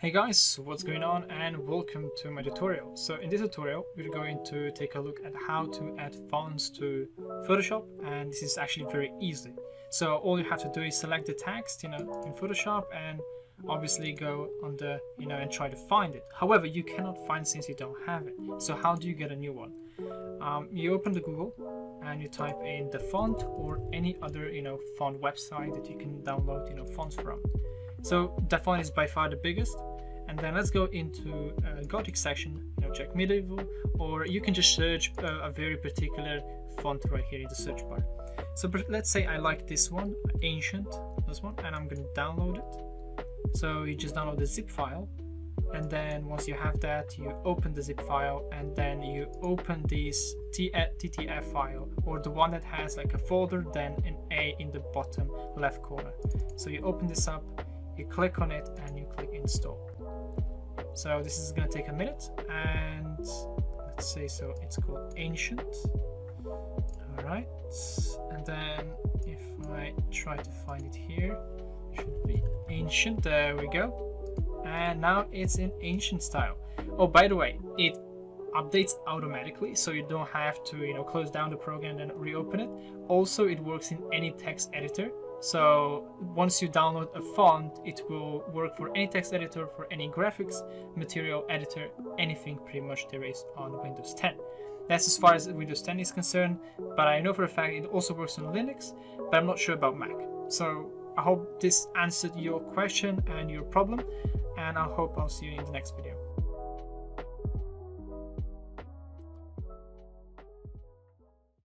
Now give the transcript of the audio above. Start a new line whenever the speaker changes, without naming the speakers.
Hey guys, what's going on, and welcome to my tutorial. So in this tutorial we're going to take a look at how to add fonts to Photoshop, and this is actually very easy. So all you have to do is select the text in Photoshop and obviously go on the and try to find it. However, you cannot find since you don't have it. So how do you get a new one? You open the Google and you type in the font or any other font website that you can download fonts from. So that font is by far the biggest. And then let's go into Gothic section, check medieval, or you can just search a very particular font right here in the search bar. So let's say I like this one, ancient, this one, and I'm going to download it. So you just download the zip file, and then once you have that, you open the zip file, and then you open this TTF file, or the one that has like a folder, then an A in the bottom left corner. So you open this up, you click on it, and you click install. So this is going to take a minute, and let's say so it's called ancient. Alright, and then if I try to find it here, it should be ancient. There we go. And now it's in ancient style. Oh, by the way, it updates automatically, so you don't have to close down the program and reopen it. Also, it works in any text editor. So once you download a font, it will work for any text editor, for any graphics material editor, anything pretty much there is on Windows 10. That's as far as Windows 10 is concerned, but I know for a fact it also works on Linux, but I'm not sure about Mac. So I hope this answered your question and your problem, and I hope I'll see you in the next video.